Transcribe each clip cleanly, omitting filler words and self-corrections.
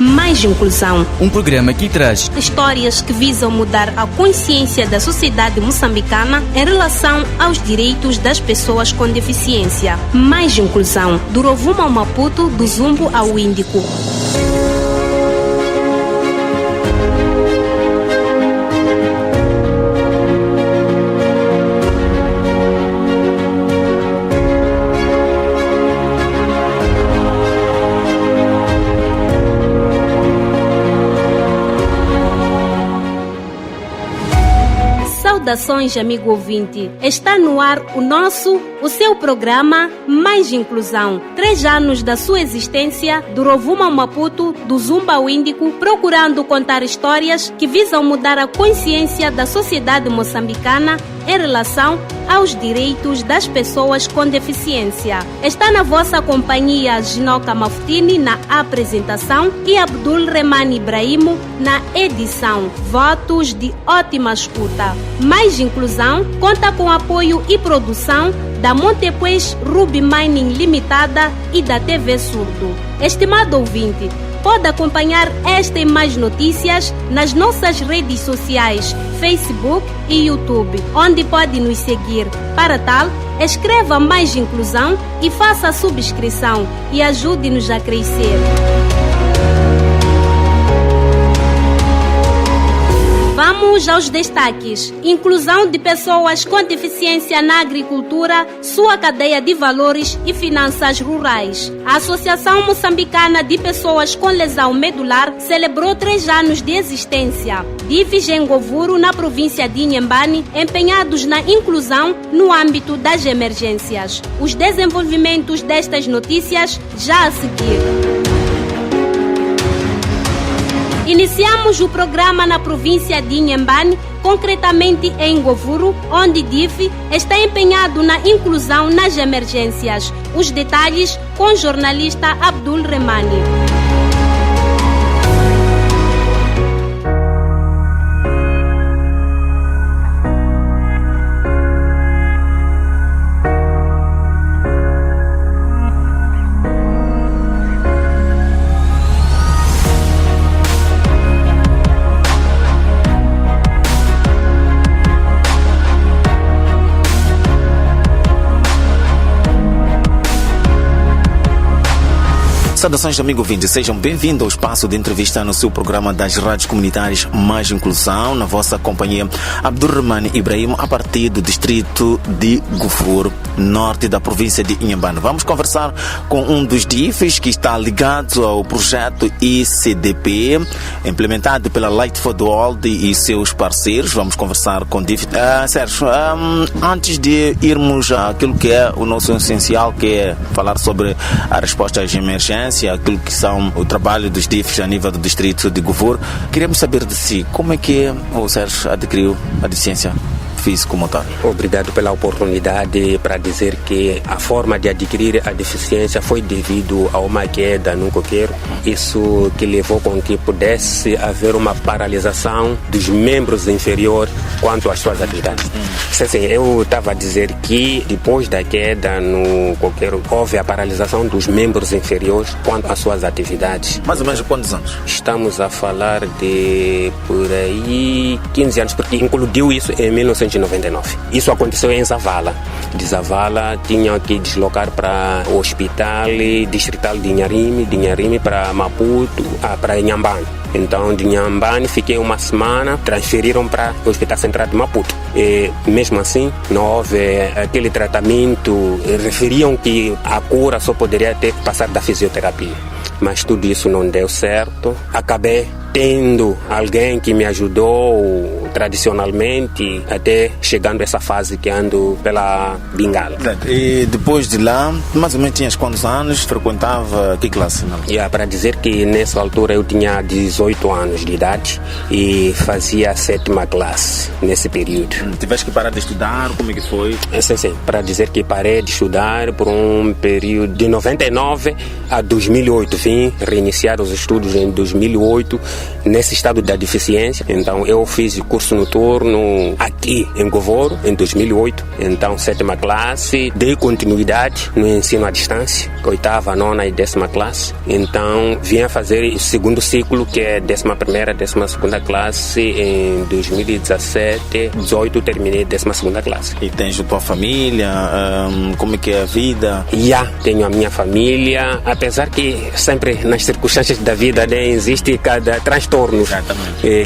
Mais Inclusão. Um programa que traz histórias que visam mudar a consciência da sociedade moçambicana em relação aos direitos das pessoas com deficiência. Mais Inclusão. Do Rovuma ao Maputo, do Zumbo ao Índico. Saudações, amigo ouvinte. Está no ar o seu programa Mais Inclusão. 3 anos da sua existência, do Rovuma ao Maputo, do Zumba ao Índico, procurando contar histórias que visam mudar a consciência da sociedade moçambicana em relação aos direitos das pessoas com deficiência. Está na vossa companhia Ginoca Maftini na apresentação e Abdul Remani Ibrahimo na edição. Votos de ótima escuta. Mais Inclusão conta com apoio e produção da Montepuez Ruby Mining Limitada e da TV Surdo. Estimado ouvinte, pode acompanhar esta e mais notícias nas nossas redes sociais, Facebook e YouTube, onde pode nos seguir. Para tal, escreva Mais Inclusão e faça a subscrição e ajude-nos a crescer. Vamos aos destaques. Inclusão de pessoas com deficiência na agricultura, sua cadeia de valores e finanças rurais. A Associação Moçambicana de Pessoas com Lesão Medular celebrou 3 anos de existência. DIFs em Govuro, na província de Inhambane, empenhados na inclusão no âmbito das emergências. Os desenvolvimentos destas notícias já a seguir. Iniciamos o programa na província de Inhambane, concretamente em Govuro, onde DIF está empenhado na inclusão nas emergências. Os detalhes com o jornalista Abdul Remani. Saudações, amigo ouvinte, sejam bem-vindos ao espaço de entrevista no seu programa das rádios comunitárias Mais Inclusão, na vossa companhia Abdul Remani Ibrahimo, a partir do distrito de Govuro, norte da província de Inhambane. Vamos conversar com um dos DIFs que está ligado ao projeto ICDP, implementado pela Light for the World e seus parceiros. Vamos conversar com o DIF. Sérgio, antes de irmos àquilo que é o nosso essencial, que é falar sobre a resposta às emergências, aquilo que são o trabalho dos DIFs a nível do distrito de Govuro, queríamos saber de si, como é que o Sérgio adquiriu a deficiência físico-motor. Obrigado pela oportunidade para dizer que a forma de adquirir a deficiência foi devido a uma queda no coqueiro. Isso que levou com que pudesse haver uma paralisação dos membros inferiores quanto às suas atividades. Assim, eu estava a dizer que depois da queda no coqueiro houve a paralisação dos membros inferiores quanto às suas atividades. Mais ou menos quantos anos? Estamos a falar de por aí 15 anos, porque incluiu isso em 1999. Isso aconteceu em Zavala. De Zavala tinha que deslocar para o hospital distrital de Inharime para Maputo, para Inhambane. Então, de Inhambane fiquei uma semana, transferiram para o Hospital Central de Maputo. E mesmo assim, não houve aquele tratamento. Referiam que a cura só poderia ter que passar da fisioterapia. Mas tudo isso não deu certo. Acabei tendo alguém que me ajudou tradicionalmente, até chegando a essa fase que ando pela bengala. E depois de lá, mais ou menos tinhas quantos anos? Frequentava que classe? Para dizer que nessa altura eu tinha 18 anos de idade e fazia a 7ª classe nesse período. Tiveste que parar de estudar? Como é que foi? Sim. Para dizer que parei de estudar por um período de 99 a 2008. Vim reiniciar os estudos em 2008 nesse estado da deficiência. Então eu fiz o curso curso noturno aqui em Govoro, em 2008. Então, 7ª classe, dei continuidade no ensino à distância, 8ª, 9ª e 10ª classe. Então, vim a fazer o segundo ciclo, que é 11ª, 12ª classe, em 2017, 18, terminei 12ª classe. E tens a tua família? Como é que é a vida? Tenho a minha família, apesar que sempre nas circunstâncias da vida, né, existe cada transtorno.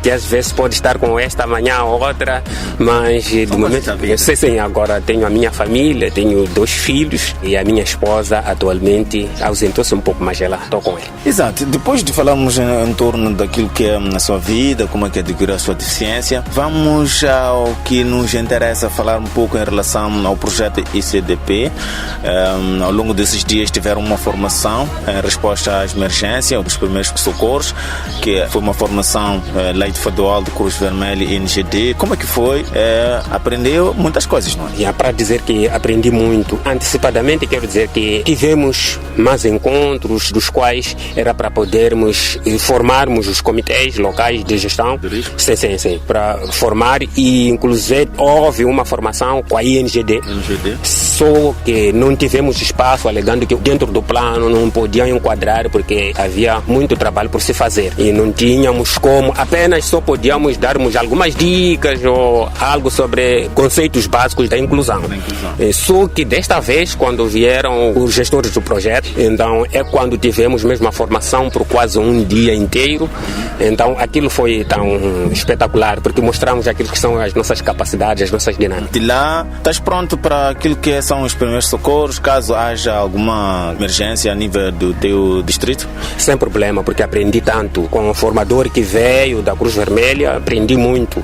Que às vezes pode estar com esta, amanhã outra, mas de momento, sim, agora tenho a minha família, tenho 2 filhos e a minha esposa atualmente ausentou-se um pouco, mas ela estou com ele. Exato, depois de falarmos em torno daquilo que é a sua vida, como é que adquiriu a sua deficiência, vamos ao que nos interessa, falar um pouco em relação ao projeto ICDP. Ao longo desses dias tiveram uma formação em resposta à emergência, os primeiros socorros, que foi uma formação Lei Estadual de Cruz Vermelha e NGD. Como é que foi? Aprendeu muitas coisas, não é? Para dizer que aprendi muito antecipadamente, quero dizer que tivemos mais encontros, dos quais era para podermos formarmos os comitês locais de gestão. Sim, para formar, e inclusive houve uma formação com a INGD. Só que não tivemos espaço, alegando que dentro do plano não podiam enquadrar porque havia muito trabalho por se fazer e não tínhamos como, apenas só podíamos darmos algumas dicas ou algo sobre conceitos básicos da inclusão. Só que desta vez, quando vieram os gestores do projeto, então é quando tivemos mesmo a formação por quase um dia inteiro. Então aquilo foi tão espetacular, porque mostramos aquilo que são as nossas capacidades, as nossas dinâmicas. De lá, estás pronto para aquilo que são os primeiros socorros, caso haja alguma emergência a nível do teu distrito? Sem problema, porque aprendi tanto com o formador que veio da Cruz Vermelha, aprendi muito,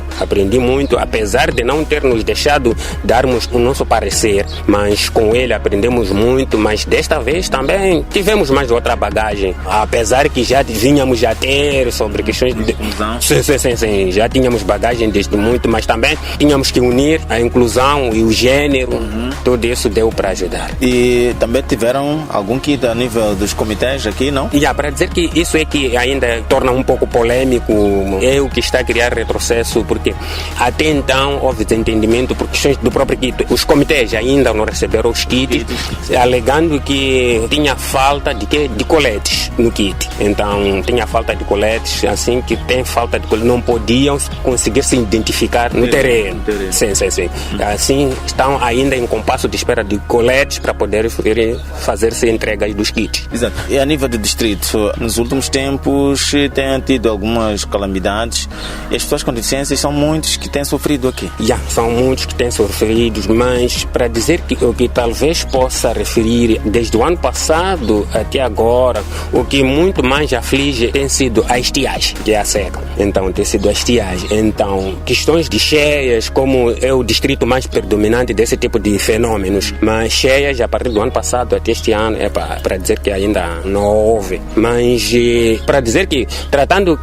apesar de não ter nos deixado darmos o nosso parecer, mas com ele aprendemos muito, mas desta vez também tivemos mais outra bagagem, apesar que já vínhamos a ter sobre questões de... Sim, já tínhamos bagagem desde muito, mas também tínhamos que unir a inclusão e o gênero, tudo isso deu para ajudar. E também tiveram algum kit a nível dos comitês aqui, não? Para dizer que isso é que ainda torna um pouco polêmico, é o que está a criar retrocesso, porque até então houve desentendimento por questões do próprio kit. Os comitês ainda não receberam os kits, alegando que tinha falta de coletes no kit. Então tinha falta de coletes, assim que tem falta de coletes, não podiam conseguir se identificar no terreno. Sim. Assim estão ainda em compasso de espera de coletes para poder fazer-se entregas dos kits. Exato. E a nível do distrito, nos últimos tempos tem tido algumas calamidades e as pessoas com deficiências são muitos que têm sofrido aqui. São muitos que têm sofrido, mas para dizer que o que talvez possa referir desde o ano passado até agora, o que muito mais aflige tem sido a estiagem, que é a seca. Então tem sido a estiagem. Então questões de cheias, como é o distrito mais predominante desse tipo de fenômenos, mas cheias a partir do ano passado até este ano é para dizer que ainda não houve, mas para dizer que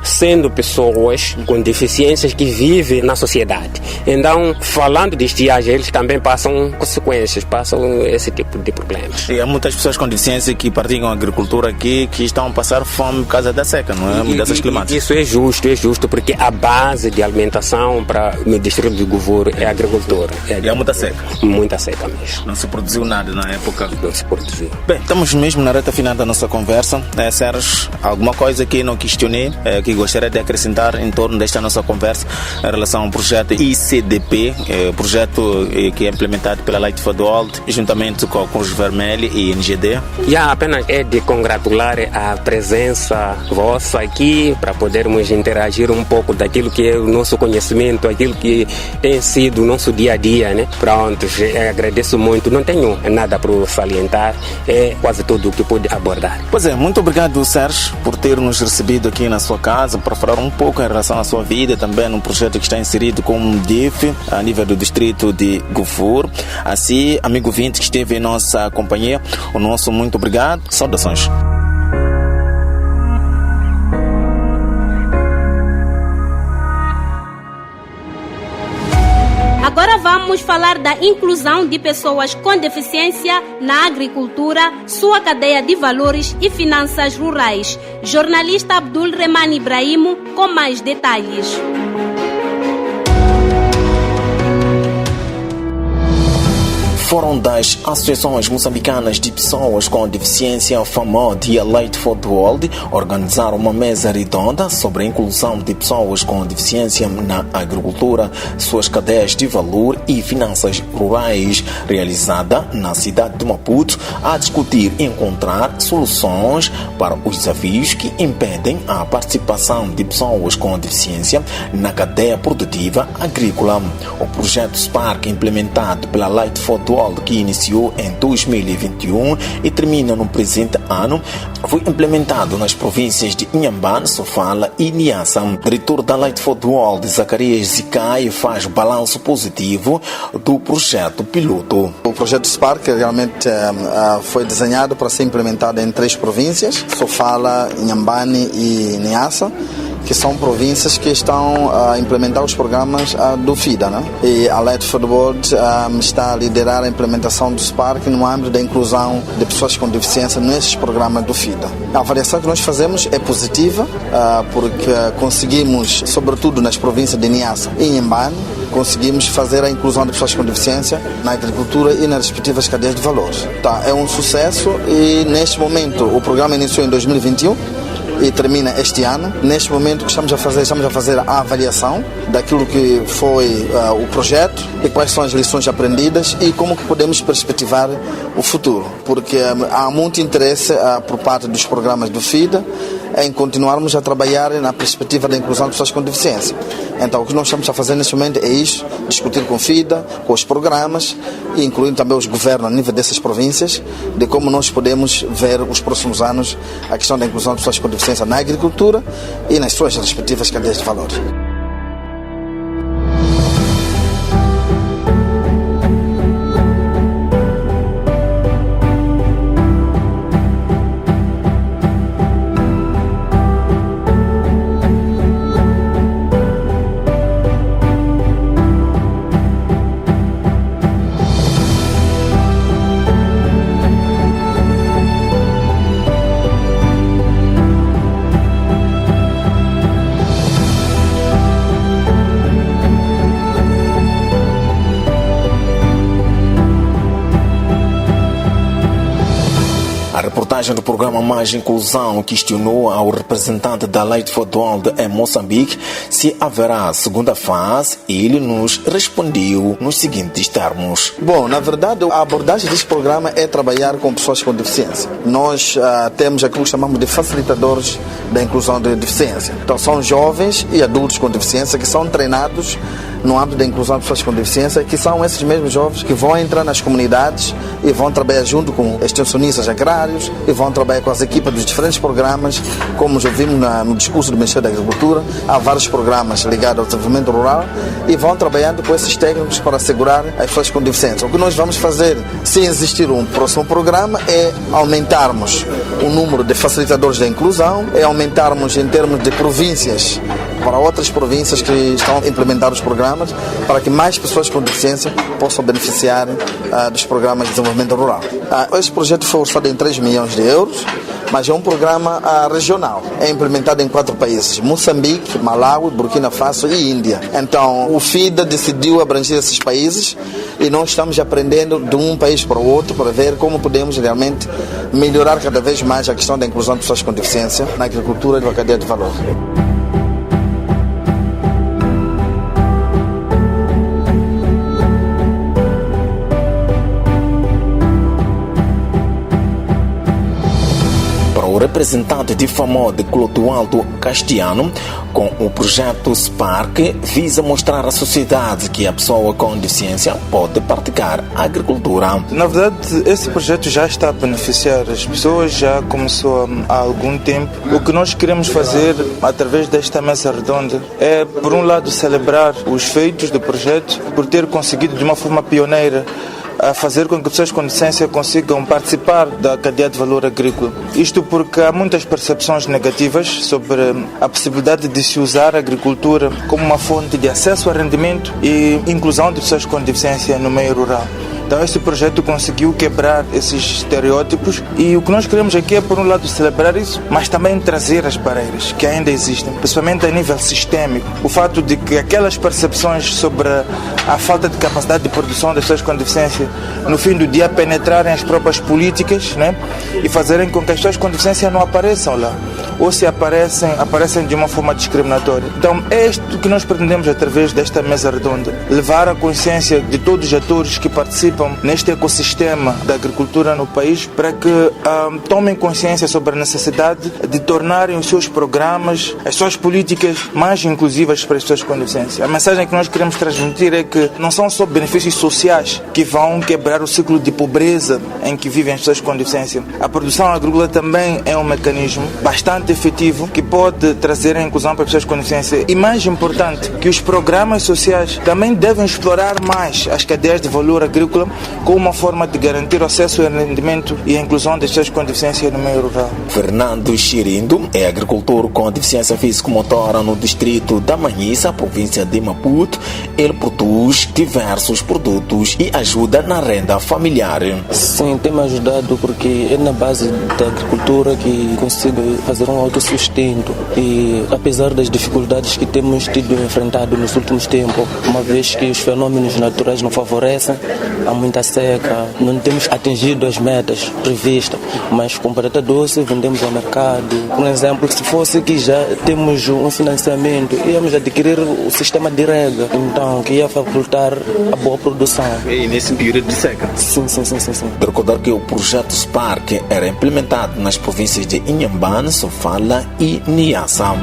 sendo pessoas com deficiências que vivem na sociedade, então falando de estiagem, eles também passam consequências, passam esse tipo de problemas. E há muitas pessoas com deficiência que praticam agricultura aqui que estão a passar fome por causa da seca, não é? Mudanças climáticas. Isso é justo, porque a base de alimentação para o distrito de Govoro é a agricultura. E há muita seca? Muita seca mesmo. Não se produziu nada na época? Não se produziu. Bem, estamos mesmo na reta final da nossa conversa. Sérgio, alguma coisa que não questionei, que gostaria de acrescentar em torno desta nossa conversa em relação ao projeto ICDP, projeto que é implementado pela Lei Estadual, juntamente com a Cruz Vermelha e NGD? Apenas é de congratular a presença vossa aqui para podermos interagir um pouco daquilo que é o nosso conhecimento, aquilo que tem sido o nosso dia a dia, né? Pronto, agradeço muito, não tenho nada para salientar, é quase tudo o que pude abordar. Pois é, muito obrigado, Sérgio, por ter nos recebido aqui na sua casa para falar um pouco em relação à sua vida, também num projeto que está inserido como DIF a nível do distrito de Govoro. Assim, amigo ouvinte que esteve em nossa companhia, o nosso muito obrigado, saudações. Agora vamos falar da inclusão de pessoas com deficiência na agricultura, sua cadeia de valores e finanças rurais. Jornalista Abdul Rahman Ibrahim com mais detalhes. Fórum das Associações Moçambicanas de Pessoas com Deficiência, FAMOD e a Light for the World organizaram uma mesa redonda sobre a inclusão de pessoas com deficiência na agricultura, suas cadeias de valor e finanças rurais, realizada na cidade de Maputo, a discutir e encontrar soluções para os desafios que impedem a participação de pessoas com deficiência na cadeia produtiva agrícola. O projeto Spark, implementado pela Light for the World, que iniciou em 2021 e termina no presente ano, foi implementado nas províncias de Inhambane, Sofala e Niassa. O diretor da Light for the World, Zacarias Zicai, faz balanço positivo do projeto piloto. O projeto Spark realmente foi desenhado para ser implementado em 3 províncias, Sofala, Inhambane e Niassa, que são províncias que estão a implementar os programas do FIDA, né? E a Light for the World está a liderar a implementação do Spark no âmbito da inclusão de pessoas com deficiência nesses programas do FIDA. A avaliação que nós fazemos é positiva, porque conseguimos, sobretudo nas províncias de Niassa e Inhambane, conseguimos fazer a inclusão de pessoas com deficiência na agricultura e nas respectivas cadeias de valor. É um sucesso e neste momento o programa iniciou em 2021 e termina este ano. Neste momento que estamos a fazer a avaliação daquilo que foi o projeto e quais são as lições aprendidas e como que podemos perspectivar o futuro, porque há muito interesse por parte dos programas do FIDA em continuarmos a trabalhar na perspectiva da inclusão de pessoas com deficiência. Então o que nós estamos a fazer neste momento é isso, discutir com o FIDA, com os programas e incluindo também os governos a nível dessas províncias, de como nós podemos ver os próximos anos a questão da inclusão de pessoas com deficiência na agricultura e nas suas respectivas cadeias de valor. A reportagem do programa Mais Inclusão questionou ao representante da Light for the World em Moçambique se haverá segunda fase e ele nos respondeu nos seguintes termos. Bom, na verdade, a abordagem deste programa é trabalhar com pessoas com deficiência. Nós temos aquilo que chamamos de facilitadores da inclusão de deficiência. Então, são jovens e adultos com deficiência que são treinados no âmbito da inclusão de pessoas com deficiência, que são esses mesmos jovens que vão entrar nas comunidades e vão trabalhar junto com extensionistas agrários e vão trabalhar com as equipas dos diferentes programas, como já vimos no discurso do Ministério da Agricultura. Há vários programas ligados ao desenvolvimento rural e vão trabalhando com esses técnicos para assegurar as pessoas com deficiência. O que nós vamos fazer, se existir um próximo programa, é aumentarmos o número de facilitadores da inclusão, é aumentarmos em termos de províncias para outras províncias que estão a implementar os programas, para que mais pessoas com deficiência possam beneficiar dos programas de desenvolvimento rural. Este projeto foi orçado em 3 milhões de euros, mas é um programa regional. É implementado em 4 países: Moçambique, Malawi, Burkina Faso e Índia. Então, o FIDA decidiu abranger esses países e nós estamos aprendendo de um país para o outro para ver como podemos realmente melhorar cada vez mais a questão da inclusão de pessoas com deficiência na agricultura e na cadeia de valor. O representante de FAMOD, Clodoaldo Castiano, com o projeto Spark, visa mostrar à sociedade que a pessoa com deficiência pode praticar a agricultura. Na verdade, esse projeto já está a beneficiar as pessoas, já começou há algum tempo. O que nós queremos fazer através desta mesa redonda é, por um lado, celebrar os feitos do projeto por ter conseguido de uma forma pioneira a fazer com que pessoas com deficiência consigam participar da cadeia de valor agrícola. Isto porque há muitas percepções negativas sobre a possibilidade de se usar a agricultura como uma fonte de acesso a rendimento e inclusão de pessoas com deficiência no meio rural. Então este projeto conseguiu quebrar esses estereótipos e o que nós queremos aqui é, por um lado, celebrar isso, mas também trazer as barreiras que ainda existem, principalmente a nível sistêmico. O fato de que aquelas percepções sobre a a falta de capacidade de produção das pessoas com deficiência, no fim do dia penetrarem as próprias políticas, né? E fazerem com que as pessoas com deficiência não apareçam lá. Ou se aparecem de uma forma discriminatória. Então é isto que nós pretendemos através desta mesa redonda. Levar a consciência de todos os atores que participam neste ecossistema da agricultura no país para que tomem consciência sobre a necessidade de tornarem os seus programas, as suas políticas mais inclusivas para as pessoas com deficiência. A mensagem que nós queremos transmitir é que não são só benefícios sociais que vão quebrar o ciclo de pobreza em que vivem as pessoas com deficiência. A produção agrícola também é um mecanismo bastante efetivo que pode trazer a inclusão para as pessoas com deficiência. E mais importante, que os programas sociais também devem explorar mais as cadeias de valor agrícola como uma forma de garantir o acesso ao rendimento e a inclusão das pessoas com deficiência no meio rural. Fernando Chirindo é agricultor com deficiência físico-motora no distrito da Manhissa, província de Maputo. Ele produz diversos produtos e ajuda na renda familiar. Sim, tem me ajudado porque é na base da agricultura que consigo fazer um autossustento. E apesar das dificuldades que temos tido enfrentado nos últimos tempos, uma vez que os fenômenos naturais não favorecem, há muita seca, não temos atingido as metas previstas, mas com batata doce vendemos ao mercado. Por exemplo, se fosse que já temos um financiamento, íamos adquirir o sistema de rega, então que ia facultar a boa produção. E nesse período de seca? Sim. De recordar que o projeto Spark era implementado nas províncias de Inhambane, Sofala e Niassa.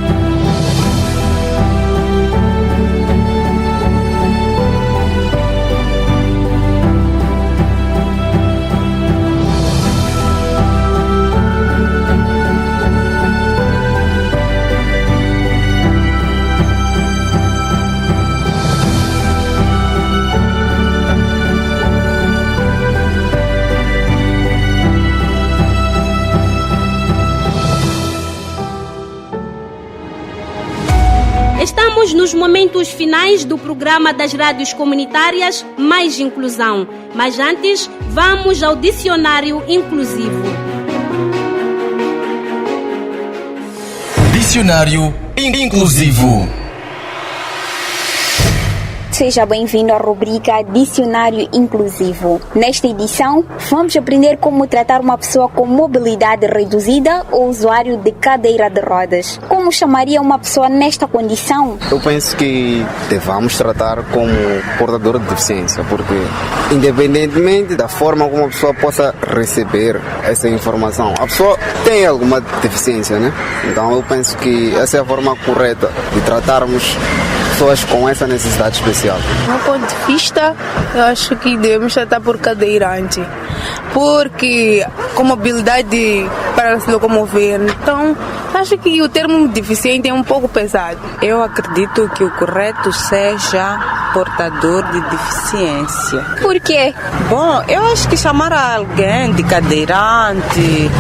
Estamos nos momentos finais do programa das rádios comunitárias Mais Inclusão. Mas antes, vamos ao dicionário inclusivo. Dicionário inclusivo. Seja bem-vindo à rubrica Dicionário Inclusivo. Nesta edição, vamos aprender como tratar uma pessoa com mobilidade reduzida ou usuário de cadeira de rodas. Como chamaria uma pessoa nesta condição? Eu penso que devamos tratar como portador de deficiência, porque independentemente da forma como a pessoa possa receber essa informação, a pessoa tem alguma deficiência, né? Então eu penso que essa é a forma correta de tratarmos pessoas com essa necessidade especial. Do meu ponto de vista, eu acho que devemos tratar por cadeirante, porque com mobilidade para se locomover, então acho que o termo deficiente é um pouco pesado. Eu acredito que o correto seja portador de deficiência. Por quê? Bom, eu acho que chamar alguém de cadeirante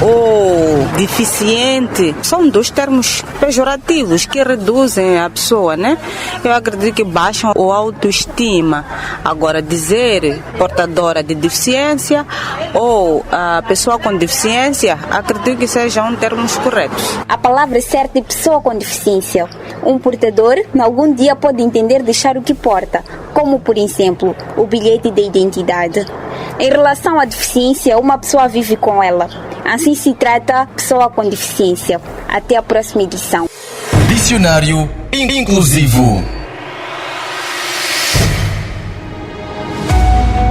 ou deficiente são dois termos pejorativos que reduzem a pessoa, né? Eu acredito que baixam a autoestima. Agora, dizer portadora de deficiência ou a pessoa com deficiência, acredito que sejam termos corretos. A palavra certa é pessoa com deficiência. Um portador, em algum dia, pode entender deixar o que porta, como, por exemplo, o bilhete de identidade. Em relação à deficiência, uma pessoa vive com ela. Assim se trata pessoa com deficiência. Até a próxima edição. Dicionário inclusivo.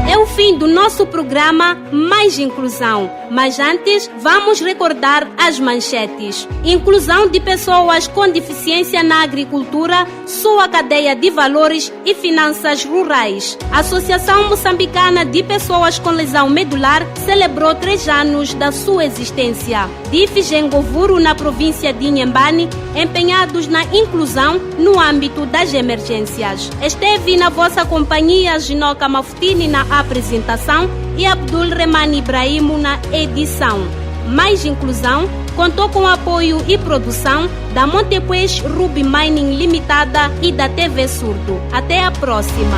É o fim do nosso programa Mais Inclusão. Mas antes, vamos recordar as manchetes. Inclusão de pessoas com deficiência na agricultura, sua cadeia de valores e finanças rurais. A Associação Moçambicana de Pessoas com Lesão Medular celebrou 3 anos da sua existência. DIFES em Govuro, na província de Inhambane, empenhados na inclusão no âmbito das emergências. Esteve na vossa companhia Ginoca Mafutini na apresentação e Abdul Remani Ibrahim na edição. Mais Inclusão contou com apoio e produção da Montepuez Ruby Mining Limitada e da TV Surdo. Até a próxima.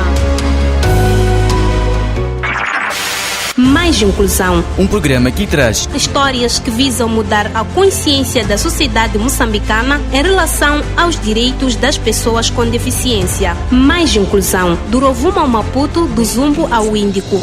Mais Inclusão. Um programa que traz Histórias que visam mudar a consciência da sociedade moçambicana em relação aos direitos das pessoas com deficiência. Mais Inclusão. Do Rovuma ao Maputo, do Zumbo ao Índico.